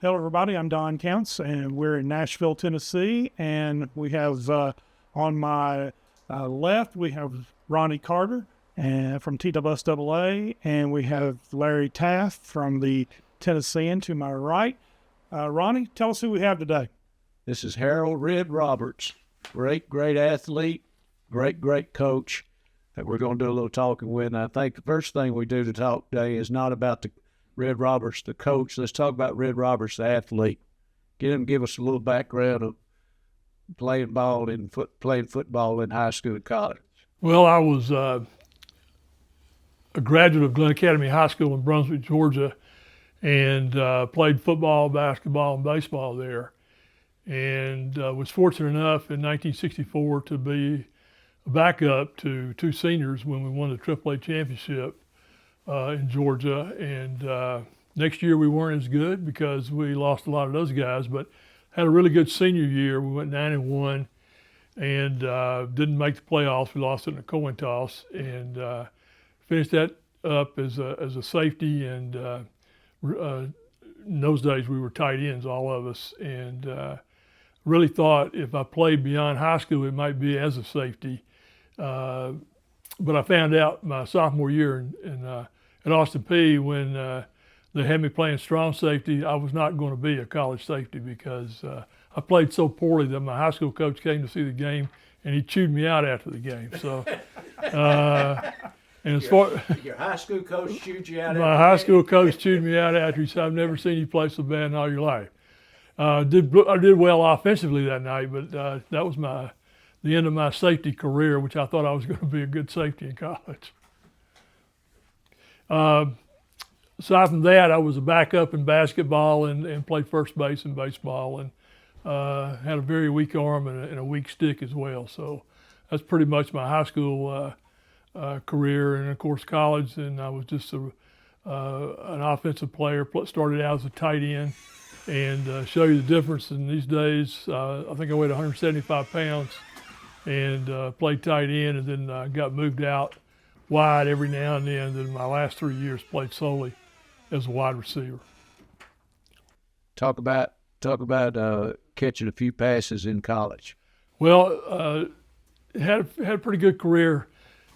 Hello, everybody. I'm Don Counts, and we're in Nashville, Tennessee. And we have on my left, we have Ronnie Carter from TSSAA, and we have Larry Taft from the Tennessean to my right. Ronnie, tell us who we have today. This is Harold Red Roberts, great athlete, great coach that we're going to do a little talking with. And I think the first thing we do to talk today is not about the Red Roberts, the coach. Let's talk about Red Roberts, the athlete. Give us a little background of playing football in high school and college. Well, I was a graduate of Glynn County High School in Brunswick, Georgia, and played football, basketball, and baseball there. And was fortunate enough in 1964 to be a backup to two seniors when we won the AAA championship in Georgia. And next year we weren't as good because we lost a lot of those guys, but had a really good senior year. We went 9-1 and didn't make the playoffs. We lost it in a coin toss, and finished that up as a safety. And in those days we were tight ends, all of us, and really thought if I played beyond high school it might be as a safety. But I found out my sophomore year at Austin Peay when they had me playing strong safety, I was not going to be a college safety because I played so poorly that my high school coach came to see the game and he chewed me out after the game. So, and as far your high school coach chewed you out. My high school coach chewed me out after. He said, "I've never seen you play so bad in all your life." I did well offensively that night, but that was the end of my safety career, which I thought I was going to be a good safety in college. Aside from that, I was a backup in basketball and played first base in baseball, and had a very weak arm and a weak stick as well. So that's pretty much my high school career. And of course college, and I was just an offensive player. Started out as a tight end, and show you the difference in these days. I think I weighed 175 pounds and played tight end, and then got moved out wide every now and then. Then my last 3 years played solely as a wide receiver. Talk about catching a few passes in college. Well, had a pretty good career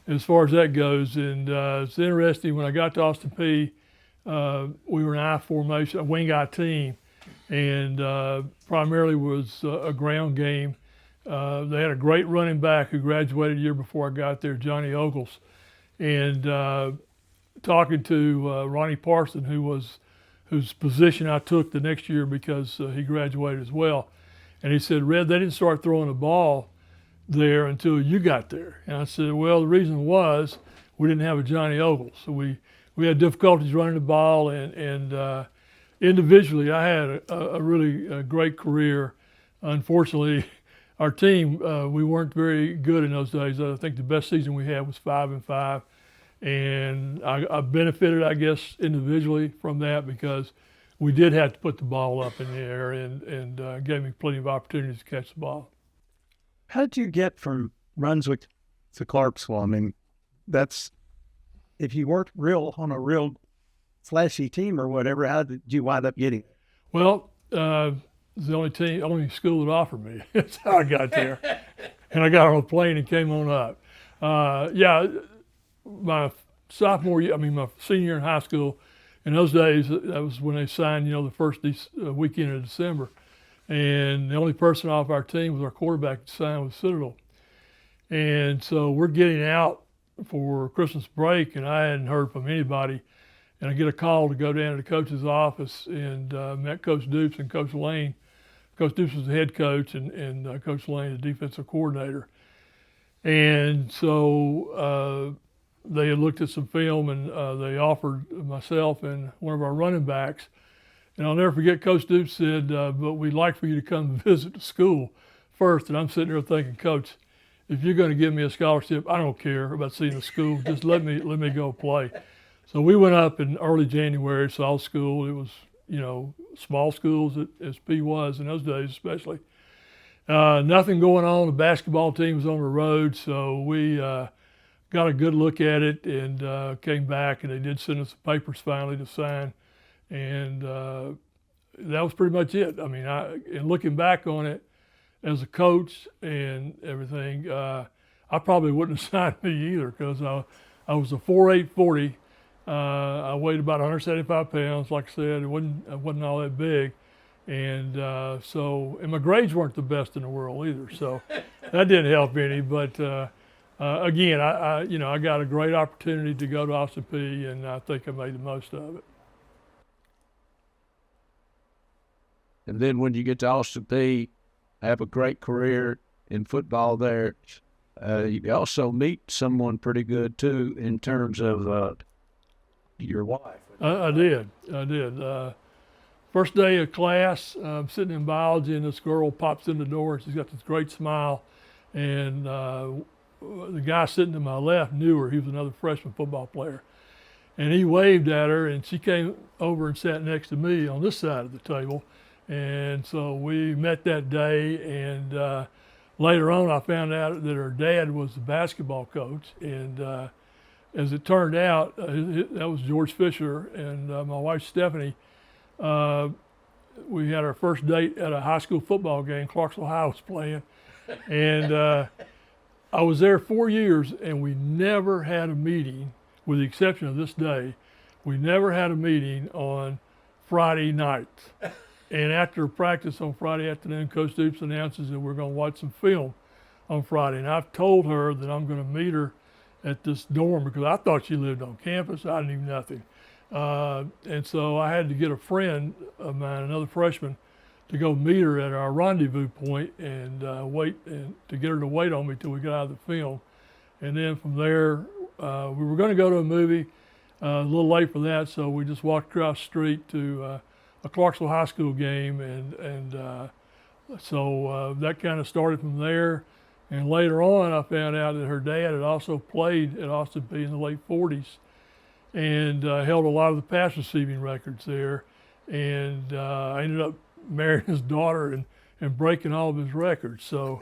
as far as that goes, and it's interesting. When I got to Austin Peay, we were an I formation, a wing I team, and primarily was a ground game. They had a great running back who graduated a year before I got there, Johnny Ogles, and talking to Ronnie Parson, whose position I took the next year because he graduated as well. And he said, "Red, they didn't start throwing the ball there until you got there." And I said, "Well, the reason was we didn't have a Johnny Ogles. So we had difficulties running the ball, and individually I had a really great career. Unfortunately, our team, we weren't very good in those days. I think the best season we had was 5-5. And I benefited, I guess, individually from that because we did have to put the ball up in the air, and gave me plenty of opportunities to catch the ball." How did you get from Brunswick to Clarksville? I mean, if you weren't on a real flashy team or whatever, how did you wind up getting it? Well, it's the only school that offered me. That's how I got there. And I got on a plane and came on up. My sophomore year, my senior year in high school, in those days, that was when they signed, the first weekend of December. And the only person off our team was our quarterback to sign with Citadel. And so we're getting out for Christmas break, and I hadn't heard from anybody. And I get a call to go down to the coach's office, and met Coach Dupes and Coach Lane. Coach Dupes was the head coach, and Coach Lane, the defensive coordinator. And so they had looked at some film, and they offered myself and one of our running backs. And I'll never forget, Coach Dupes said, "But we'd like for you to come visit the school first." And I'm sitting there thinking, "Coach, if you're going to give me a scholarship, I don't care about seeing the school. Just let me go play." So we went up in early January, saw school. It was, small schools as P was in those days, especially. Nothing going on. The basketball team was on the road, so we got a good look at it and came back, and they did send us the papers finally to sign. And that was pretty much it. I mean, and looking back on it as a coach and everything, I probably wouldn't have signed me either, because I was a 4'8" 40. I weighed about 175 pounds. Like I said, I wasn't all that big. And and my grades weren't the best in the world either. So that didn't help any. But again, I got a great opportunity to go to Austin Peay, and I think I made the most of it. And then when you get to Austin Peay, have a great career in football there. You also meet someone pretty good too in terms of your wife. I did. First day of class, I'm sitting in biology, and this girl pops in the door, and she's got this great smile. And the guy sitting to my left knew her. He was another freshman football player. And he waved at her, and she came over and sat next to me on this side of the table. And so we met that day, and later on I found out that her dad was the basketball coach. And as it turned out, that was George Fisher, and my wife Stephanie. We had our first date at a high school football game. Clarksville High was playing, and I was there 4 years, and we never had a meeting, with the exception of this day. We never had a meeting on Friday nights. And after practice on Friday afternoon, Coach Dupes announces that we're going to watch some film on Friday. And I've told her that I'm going to meet her at this dorm, because I thought she lived on campus. I knew nothing. And so I had to get a friend of mine, another freshman, to go meet her at our rendezvous point and wait, and to get her to wait on me till we got out of the film. And then from there, we were going to go to a movie, a little late for that, so we just walked across the street to a Clarksville High School game, and so that kind of started from there. And later on, I found out that her dad had also played at Austin Peay in the late 40s, and held a lot of the pass receiving records there. And I ended up marrying his daughter and breaking all of his records. So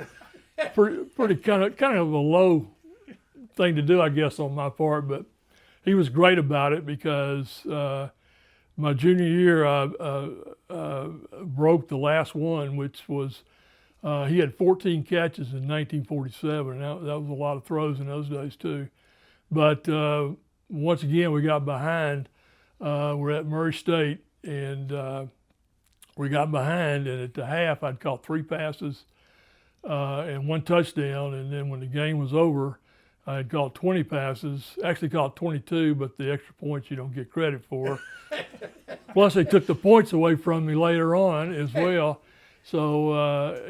pretty kind of a low thing to do, I guess, on my part. But he was great about it, because my junior year, I broke the last one, which was he had 14 catches in 1947. And that was a lot of throws in those days too. But once again, we got behind. We're at Murray State, and we got behind, and at the half, I'd caught 3 passes and 1 touchdown. And then when the game was over, I had caught 20 passes, actually caught 22, but the extra points you don't get credit for. Plus, they took the points away from me later on as well. So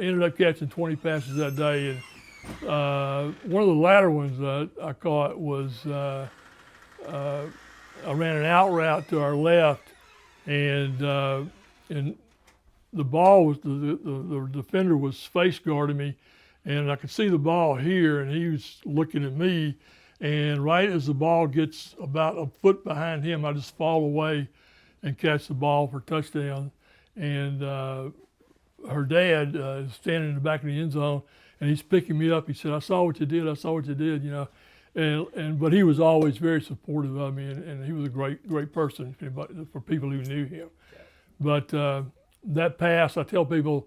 ended up catching 20 passes that day. And one of the latter ones that I caught was I ran an out route to our left, and the ball was, the defender was face guarding me, and I could see the ball here, and he was looking at me, and right as the ball gets about a foot behind him, I just fall away and catch the ball for touchdown. And her dad is standing in the back of the end zone, and he's picking me up. He said, I saw what you did, you know. But he was always very supportive of me, and he was a great person for people who knew him. But that pass, I tell people,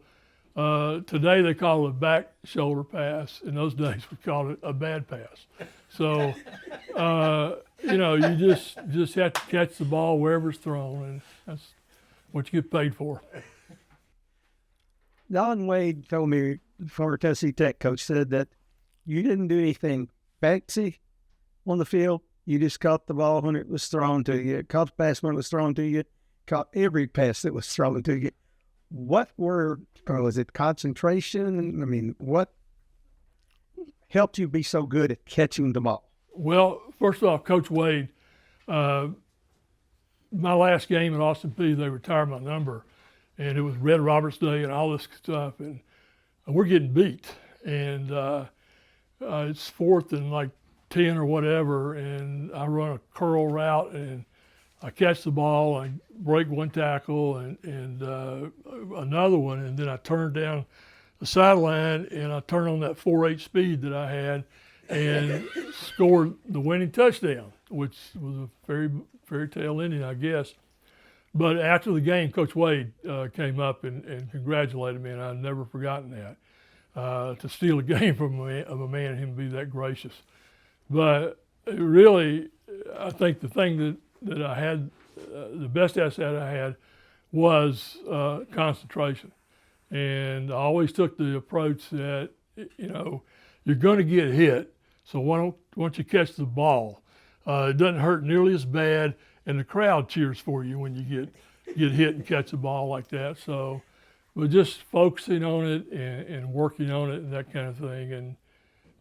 today they call it a back shoulder pass. In those days, we called it a bad pass. So, you just have to catch the ball wherever it's thrown, and that's what you get paid for. Don Wade told me, former Tennessee Tech coach, said that you didn't do anything fancy on the field. You just caught the ball when it was thrown to you, caught the pass when it was thrown to you, caught every pass that was thrown to you. Was it concentration? I mean, what helped you be so good at catching the ball? Well, first off, Coach Wade, my last game at Austin Peay, they retired my number, and it was Red Roberts Day and all this stuff, and we're getting beat. And it's 4th and like 10 or whatever, and I run a curl route, and I catch the ball, I break 1 tackle and another one, and then I turn down the sideline, and I turn on that 4.8 speed that I had and scored the winning touchdown, which was a fairy tale ending, I guess. But after the game, Coach Wade came up and congratulated me, and I've never forgotten that. To steal a game from a man and him be that gracious. But really, I think the thing that I had, the best asset I had was concentration. And I always took the approach that, you're going to get hit, so why don't you catch the ball? It doesn't hurt nearly as bad, and the crowd cheers for you when you get hit and catch the ball like that. So, but just focusing on it and working on it and that kind of thing. And,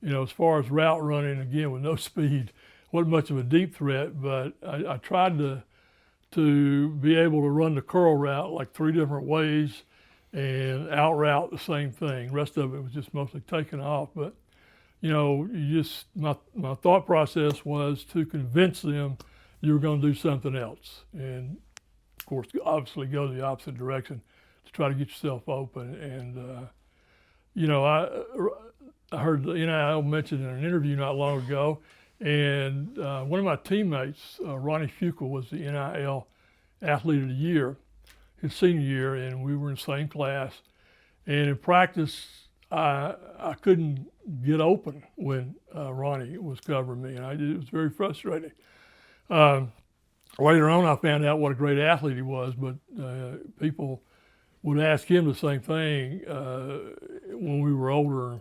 as far as route running, again, with no speed, wasn't much of a deep threat, but I tried to be able to run the curl route like 3 different ways and out route the same thing. The rest of it was just mostly taken off. But, my thought process was to convince them you were going to do something else. And, of course, obviously go the opposite direction to try to get yourself open. And, I heard the NIL mentioned in an interview not long ago, and one of my teammates, Ronnie Fuqua, was the NIL Athlete of the Year, his senior year, and we were in the same class. And in practice, I couldn't get open when Ronnie was covering me, and it was very frustrating. Later on, I found out what a great athlete he was, but people would ask him the same thing when we were older.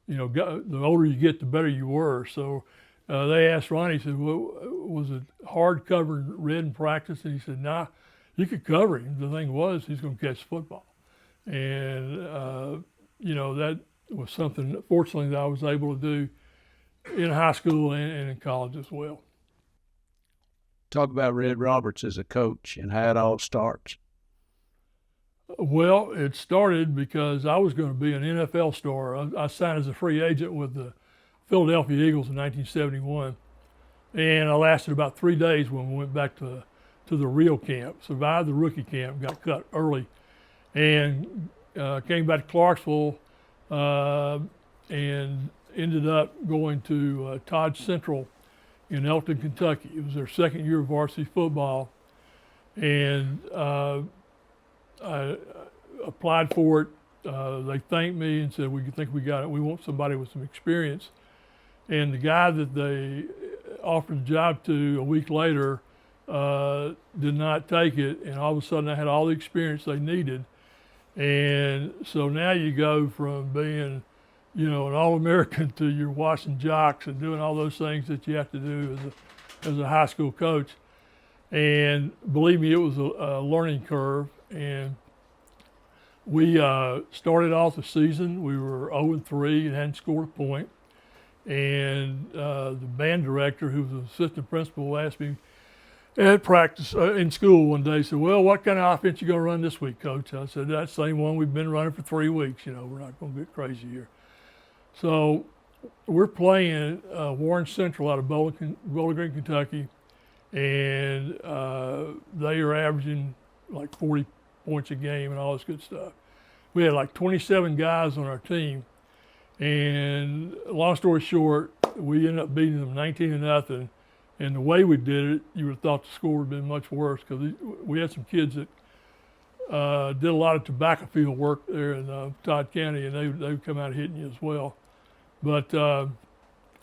The older you get, the better you were. So they asked Ronnie, he said, well, was it hard covering Red in practice? And he said, nah, you could cover him. The thing was, he's going to catch the football. And, that was something, fortunately, that I was able to do in high school and in college as well. Talk about Red Roberts as a coach and how it all starts. Well, it started because I was going to be an NFL star. I signed as a free agent with the Philadelphia Eagles in 1971, and I lasted about 3 days when we went back to the real camp. Survived the rookie camp, got cut early, and came back to Clarksville and ended up going to Todd Central in Elton, Kentucky. It was their second year of varsity football, and I applied for it. They thanked me and said, we think we got it. We want somebody with some experience. And the guy that they offered the job to a week later did not take it. And all of a sudden I had all the experience they needed. And so now you go from being, an All-American to you're washing jocks and doing all those things that you have to do as a high school coach. And believe me, it was a learning curve. And we started off the season, we were 0-3 and hadn't scored a point. And the band director, who was an assistant principal, asked me at practice in school one day, said, well, what kind of offense you going to run this week, Coach? I said, that same one we've been running for 3 weeks. We're not going to get crazy here. So we're playing Warren Central out of Bowling Green, Kentucky, and they are averaging like 40 points a game and all this good stuff. We had like 27 guys on our team, and long story short, we ended up beating them 19-0. And the way we did it, you would have thought the score would have been much worse, because we had some kids that did a lot of tobacco field work there in Todd County, and they would come out hitting you as well. But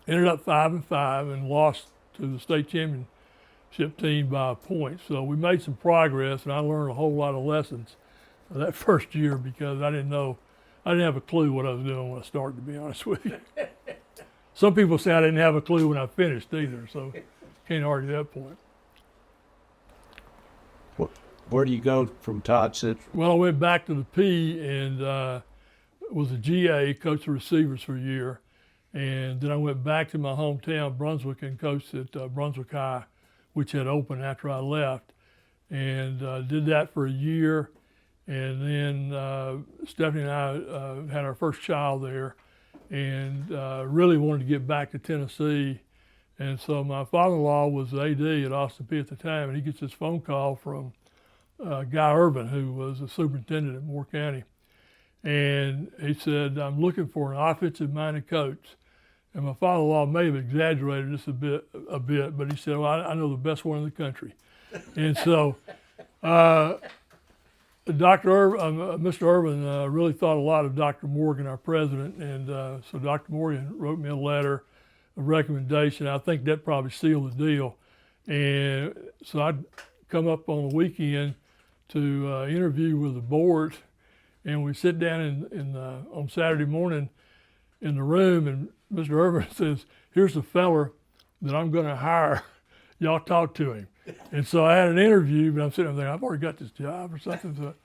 ended up 5-5 and lost to the state championship team by a point. So we made some progress, and I learned a whole lot of lessons that first year, because I didn't have a clue what I was doing when I started, to be honest with you. Some people say I didn't have a clue when I finished either, so can't argue that point. Where do you go from Todd Central? Well, I went back to the P and was a GA, coached the receivers for a year. And then I went back to my hometown, Brunswick, and coached at Brunswick High, which had opened after I left. And did that for a year. And then Stephanie and I had our first child there, and really wanted to get back to Tennessee. And so my father-in-law was the AD at Austin Peay at the time, and he gets this phone call from Guy Urban, who was the superintendent at Moore County. And he said, I'm looking for an offensive-minded coach. And my father-in-law may have exaggerated this a bit, but he said, well, I know the best one in the country. And so Mr. Irvin really thought a lot of Dr. Morgan, our president, and so Dr. Morgan wrote me a letter of recommendation. I think that probably sealed the deal. And so I'd come up on the weekend to interview with the board, and we sit down on Saturday morning in the room, and Mr. Irvin says, "Here's the feller that I'm going to hire. Y'all talk to him." And so I had an interview, but I'm sitting there thinking, I've already got this job or something. So,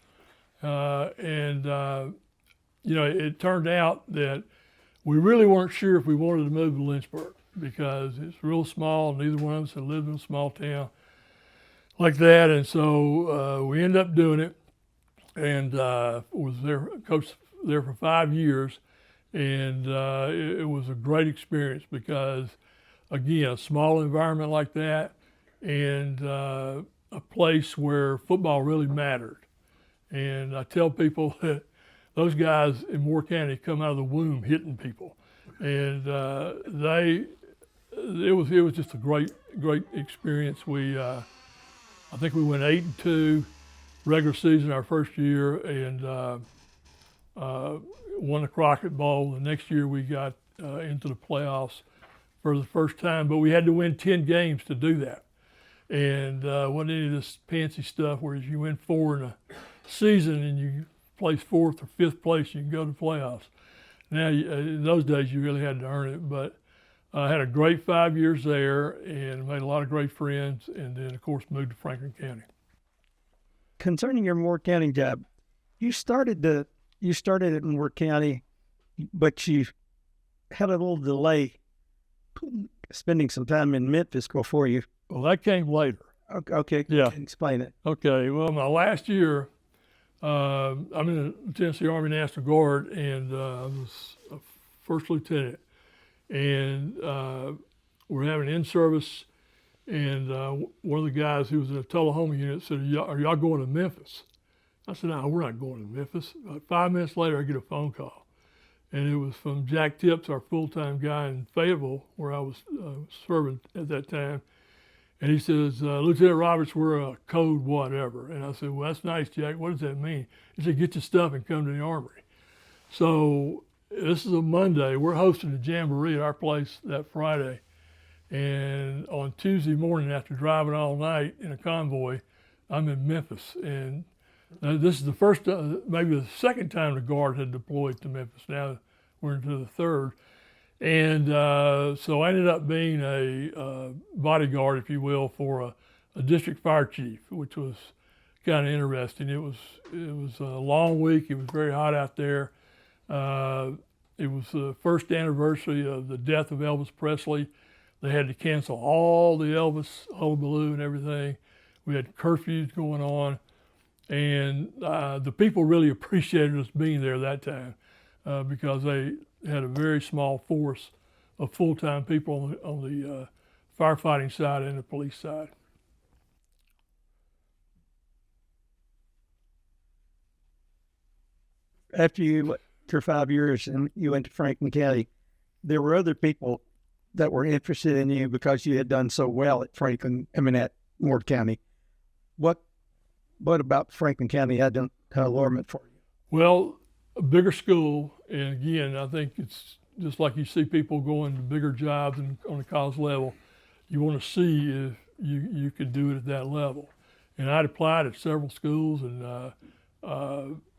it turned out that we really weren't sure if we wanted to move to Lynchburg because it's real small. Neither one of us had lived in a small town like that. And so we ended up doing it, and was there, coached there for 5 years. And it was a great experience because, again, a small environment like that, and a place where football really mattered. And I tell people that those guys in Moore County come out of the womb hitting people, and it was just a great experience. I think we went 8-2 regular season our first year, and won the Crockett Bowl. The next year we got into the playoffs for the first time, but we had to win 10 games to do that. And wasn't any of this fancy stuff where you win 4 in a season and you place 4th or 5th place, you can go to the playoffs. Now, in those days, you really had to earn it. But I had a great 5 years there and made a lot of great friends, and then, of course, moved to Franklin County. Concerning your Moore County job, you started at Moore County, but you had a little delay spending some time in Memphis before you. Well, that came later. Okay. Yeah. Explain it. Okay. Well, my last year, I'm in the Tennessee Army National Guard, and I was a first lieutenant. And we're having in-service, and one of the guys who was in the Tullahoma unit said, "Are y'all going to Memphis?" I said, "No, we're not going to Memphis." About 5 minutes later, I get a phone call. And it was from Jack Tipps, our full-time guy in Fayetteville, where I was serving at that time. And he says, "Lieutenant Roberts, we're a code whatever." And I said, "Well, that's nice, Jack. What does that mean?" He said, "Get your stuff and come to the Armory." So this is a Monday. We're hosting a jamboree at our place that Friday. And on Tuesday morning, after driving all night in a convoy, I'm in Memphis. And this is the first, maybe the second time the Guard had deployed to Memphis. Now we're into the third. And so I ended up being a bodyguard, if you will, for a district fire chief, which was kind of interesting. It was a long week. It was very hot out there. It was the first anniversary of the death of Elvis Presley. They had to cancel all the Elvis hullabaloo and everything. We had curfews going on. And the people really appreciated us being there that time because they had a very small force of full-time people on the firefighting side and the police side. After you, for 5 years, and you went to Franklin County, there were other people that were interested in you because you had done so well at Moore County. What about Franklin County had an allurement for you? Well, a bigger school, and again, I think it's just like you see people going to bigger jobs and on the college level. You want to see if you could do it at that level. And I'd applied at several schools and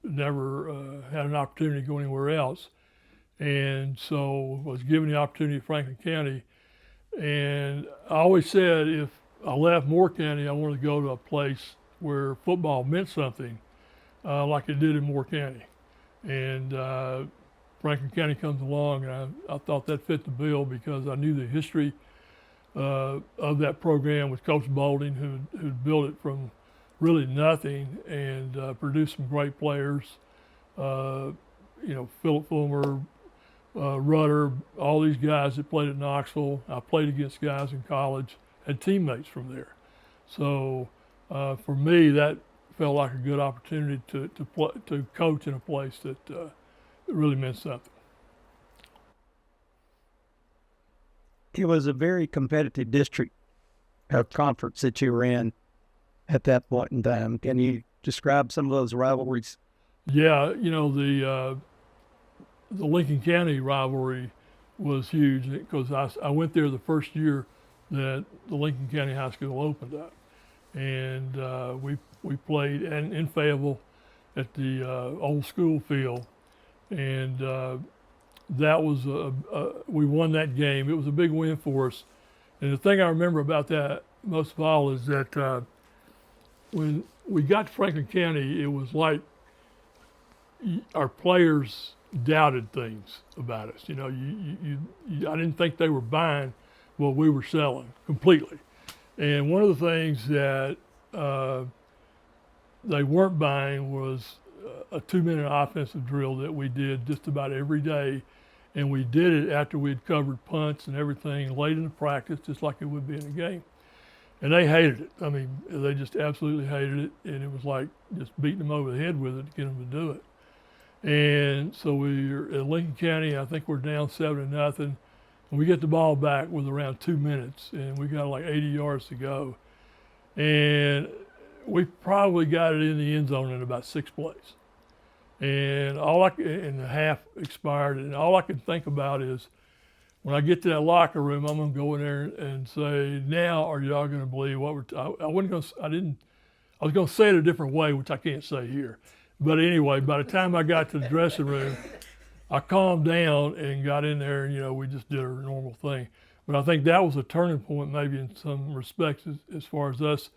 never had an opportunity to go anywhere else. And so I was given the opportunity at Franklin County. And I always said if I left Moore County, I wanted to go to a place where football meant something like it did in Moore County. And Franklin County comes along, and I thought that fit the bill because I knew the history of that program with Coach Boulding, who built it from really nothing and produced some great players. Philip Fulmer, Rudder, all these guys that played at Knoxville. I played against guys in college, had teammates from there. So for me, that felt like a good opportunity to coach in a place that really meant something. It was a very competitive district conference that you were in. at that point in time. Can you describe some of those rivalries? Yeah, the Lincoln County rivalry was huge because I went there the first year that the Lincoln County High School opened up, and we played in Fayetteville at the old school field, and that was we won that game. It was a big win for us, and the thing I remember about that most of all is that when we got to Franklin County, it was like our players doubted things about us. I didn't think they were buying what we were selling completely. And one of the things that they weren't buying was a 2-minute offensive drill that we did just about every day. And we did it after we had covered punts and everything late in the practice, just like it would be in a game. And they hated it. I mean, they just absolutely hated it. And it was like just beating them over the head with it to get them to do it. And so we were at Lincoln County. I think we're down 7-0. And we get the ball back with around 2 minutes, and we got like 80 yards to go. And we probably got it in the end zone in about 6 plays. And and the half expired, and all I could think about is when I get to that locker room, I'm gonna go in there and say, "Now, are y'all gonna believe what we're?" I wasn't gonna. I was gonna say it a different way, which I can't say here. But anyway, by the time I got to the dressing room, I calmed down and got in there, and we just did our normal thing. But I think that was a turning point, maybe in some respects, as far as us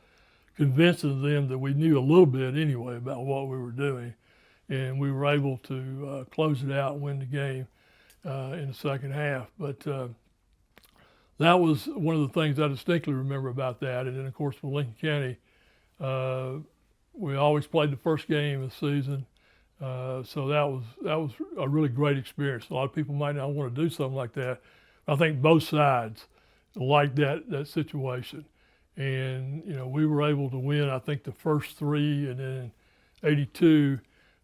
convincing them that we knew a little bit anyway about what we were doing, and we were able to close it out and win the game in the second half. But that was one of the things I distinctly remember about that. And then, of course, with Lincoln County, we always played the first game of the season. So that was a really great experience. A lot of people might not want to do something like that. I think both sides liked that situation. And, we were able to win, I think, the first 3, and then in 82,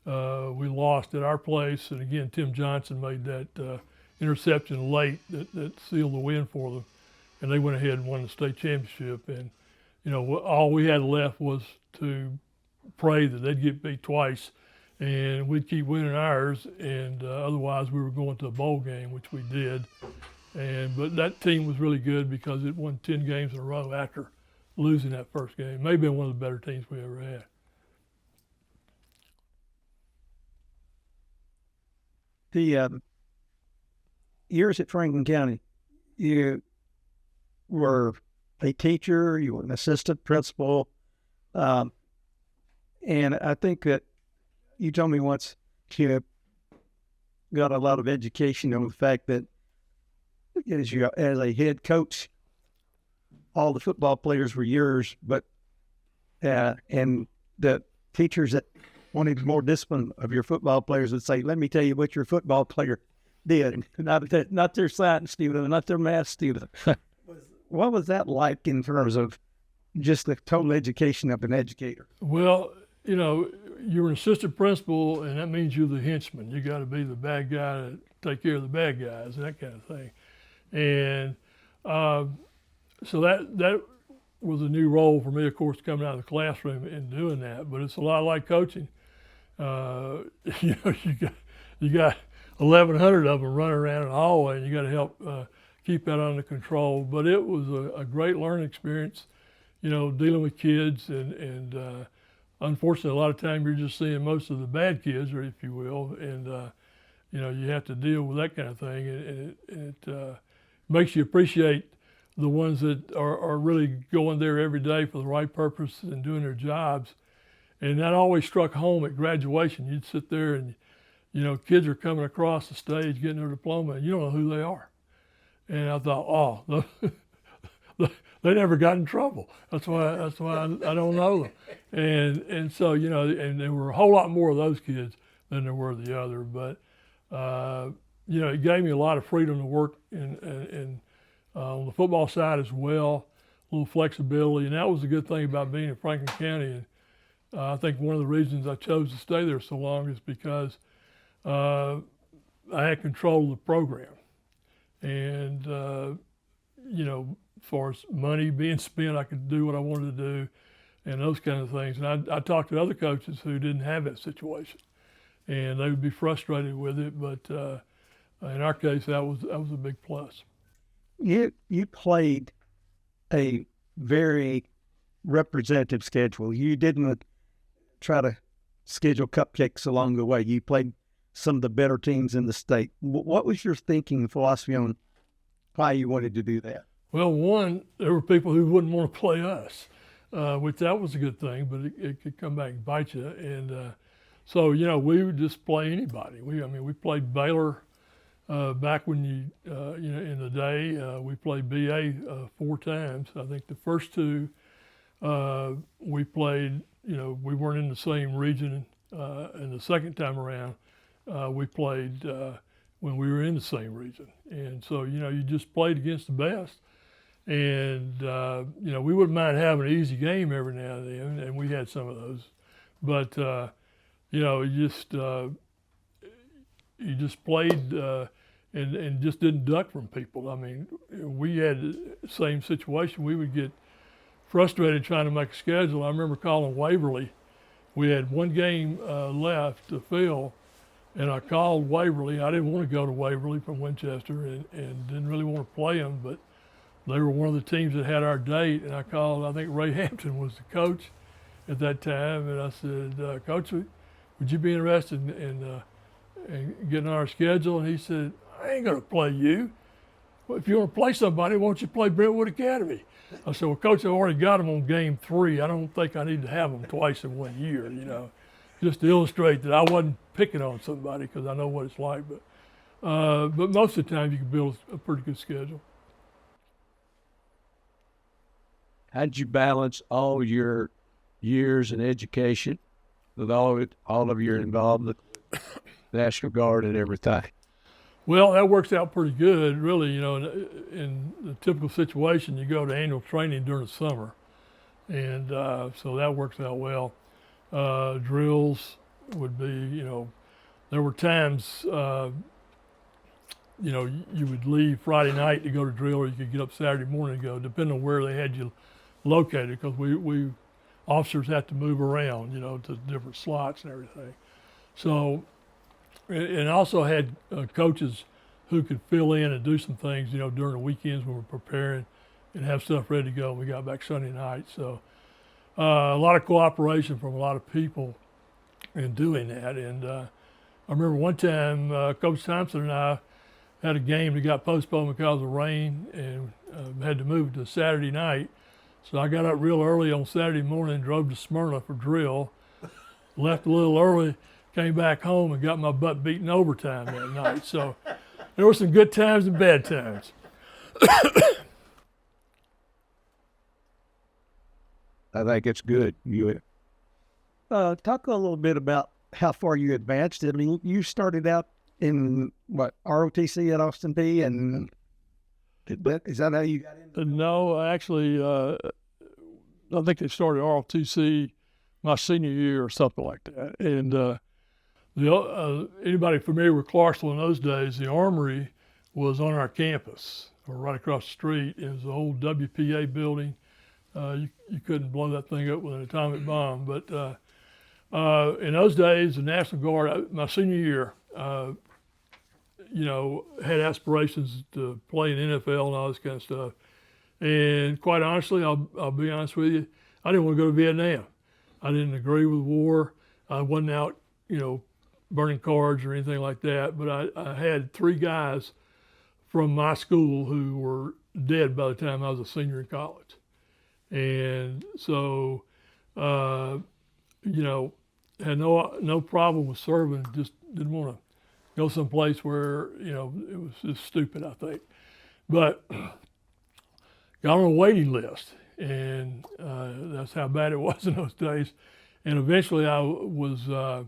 we lost at our place. And again, Tim Johnson made that interception late that sealed the win for them. And they went ahead and won the state championship. And, all we had left was to pray that they'd get beat twice and we'd keep winning ours, and otherwise we were going to a bowl game, which we did. But that team was really good because it won 10 games in a row after losing that first game. Maybe one of the better teams we ever had. The years at Franklin County, you were a teacher, you were an assistant principal, and I think that you told me once you got a lot of education on the fact that as a head coach, all the football players were yours, but and the teachers that wanted more discipline of your football players would say, "Let me tell you what your football player did, not their science student, not their math student." What was that like in terms of just the total education of an educator? Well, you're an assistant principal, and that means you're the henchman. You got to be the bad guy to take care of the bad guys, that kind of thing. And so that was a new role for me, of course, coming out of the classroom and doing that. But it's a lot like coaching. You got 1,100 of them running around in the hallway, and you got to help keep that under control. But it was a great learning experience, dealing with kids, and unfortunately, a lot of time you're just seeing most of the bad kids, or if you will, and you have to deal with that kind of thing, and it makes you appreciate the ones that are really going there every day for the right purpose and doing their jobs. And that always struck home at graduation. You'd sit there and, kids are coming across the stage getting their diploma, and you don't know who they are. And I thought, they never got in trouble. That's why I don't know them. And so, and there were a whole lot more of those kids than there were the other. But, it gave me a lot of freedom to work in on the football side as well, a little flexibility. And that was a good thing about being in Franklin County. And I think one of the reasons I chose to stay there so long is because I had control of the program. And, as far as money being spent, I could do what I wanted to do. and those kind of things. And I talked to other coaches who didn't have that situation, and they would be frustrated with it. But in our case, that was a big plus. You played a very representative schedule. You didn't try to schedule cupcakes along the way. You played some of the better teams in the state. What was your thinking and philosophy on why you wanted to do that? Well, one, there were people who wouldn't want to play us, which that was a good thing, but it could come back and bite you. And so, we would just play anybody. We played Baylor back when in the day. We played BA 4 times. I think the first two we played, we weren't in the same region. And the second time around, we played when we were in the same region. And so, you just played against the best. And, we wouldn't mind having an easy game every now and then, and we had some of those. But, you just played and just didn't duck from people. I mean, we had the same situation. We would get frustrated trying to make a schedule. I remember calling Waverly. We had one game left to fill, and I called Waverly. I didn't want to go to Waverly from Winchester and didn't really want to play them, but they were one of the teams that had our date, and I called, I think Ray Hampton was the coach at that time, and I said, Coach, would you be interested in getting on our schedule? And he said, I ain't going to play you. Well, if you want to play somebody, why don't you play Brentwood Academy? I said, well, Coach, I've already got them on game 3. I don't think I need to have them twice in 1 year, just to illustrate that I wasn't picking on somebody because I know what it's like. But most of the time you can build a pretty good schedule. How did you balance all your years in education with all of your involvement with National Guard and everything? Well, that works out pretty good, really. In the typical situation, you go to annual training during the summer, and so that works out well. Drills would be, there were times, you would leave Friday night to go to drill, or you could get up Saturday morning and go, depending on where they had you located, because we officers have to move around, to different slots and everything. So, and also had coaches who could fill in and do some things, during the weekends when we're preparing and have stuff ready to go. We got back Sunday night. So a lot of cooperation from a lot of people in doing that. And I remember one time Coach Thompson and I had a game that got postponed because of rain and had to move it to Saturday night. So I got up real early on Saturday morning, drove to Smyrna for drill, left a little early, came back home and got my butt beaten overtime that night. So there were some good times and bad times. I think it's good. Talk a little bit about how far you advanced. I mean, you started out in ROTC at Austin Peay, and is that how you got into? No, actually, I think they started ROTC my senior year or something like that. And anybody familiar with Clarksville in those days, the Armory was on our campus, or right across the street. It was the old WPA building. You couldn't blow that thing up with an atomic bomb. But in those days, the National Guard, my senior year, had aspirations to play in NFL and all this kind of stuff. And quite honestly, I'll be honest with you, I didn't want to go to Vietnam. I didn't agree with war. I wasn't out, burning cards or anything like that. But I had 3 guys from my school who were dead by the time I was a senior in college. And so, had no problem with serving, just didn't want to go someplace where, it was just stupid, I think. But got on a waiting list, and that's how bad it was in those days. And eventually I was, the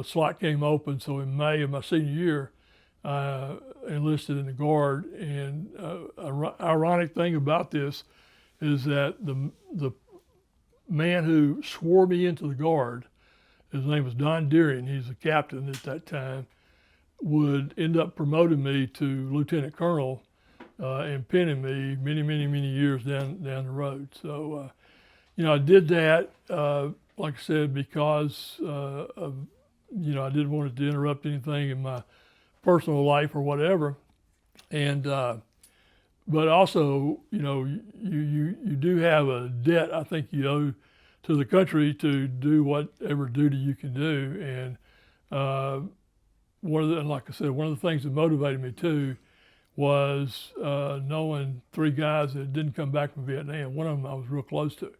slot came open, so in May of my senior year, I enlisted in the Guard. And ironic thing about this is that the man who swore me into the Guard, his name was Don Deering, he's a captain at that time, would end up promoting me to lieutenant colonel and pinning me many years down the road. So I did that, like I said, because of, I didn't want it to interrupt anything in my personal life or whatever. And, but also, you do have a debt I think you owe to the country to do whatever duty you can do. And like I said, one of the things that motivated me too was knowing 3 guys that didn't come back from Vietnam. One of them I was real close to.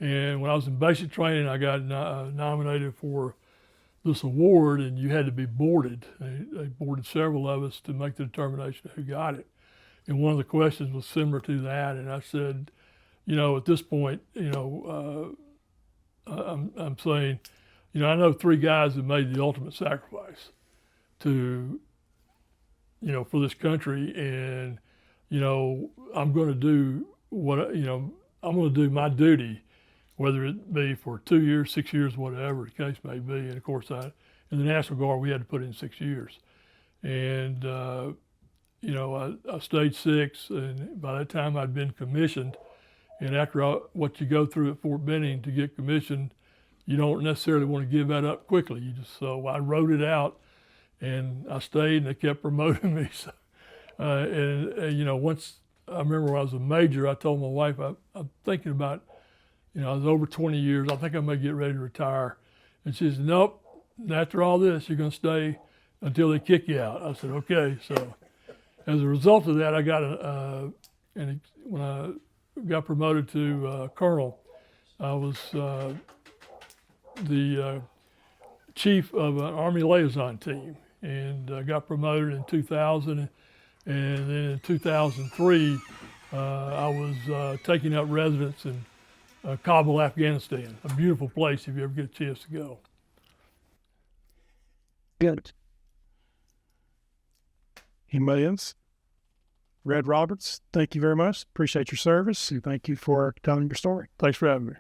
And when I was in basic training, I got nominated for this award, and you had to be boarded. They boarded several of us to make the determination of who got it. And one of the questions was similar to that, and I said, at this point, I'm saying, I know 3 guys that made the ultimate sacrifice to, for this country, and, I'm going to do I'm going to do my duty, whether it be for 2 years, 6 years, whatever the case may be. And of course, in the National Guard, we had to put in 6 years. And, I stayed 6, and by that time I'd been commissioned. And after what you go through at Fort Benning to get commissioned, you don't necessarily want to give that up quickly. So I wrote it out, and I stayed, and they kept promoting me. So, once I remember when I was a major, I told my wife, I'm thinking about, I was over 20 years. I think I may get ready to retire. And she said, nope, after all this, you're going to stay until they kick you out. I said, okay. So as a result of that, I got when I got promoted to colonel, I was the chief of an Army liaison team, and I got promoted in 2000. And then in 2003, I was taking up residence in Kabul, Afghanistan, a beautiful place if you ever get a chance to go. Good. Anybody else? Red Roberts, thank you very much. Appreciate your service, and thank you for telling your story. Thanks for having me.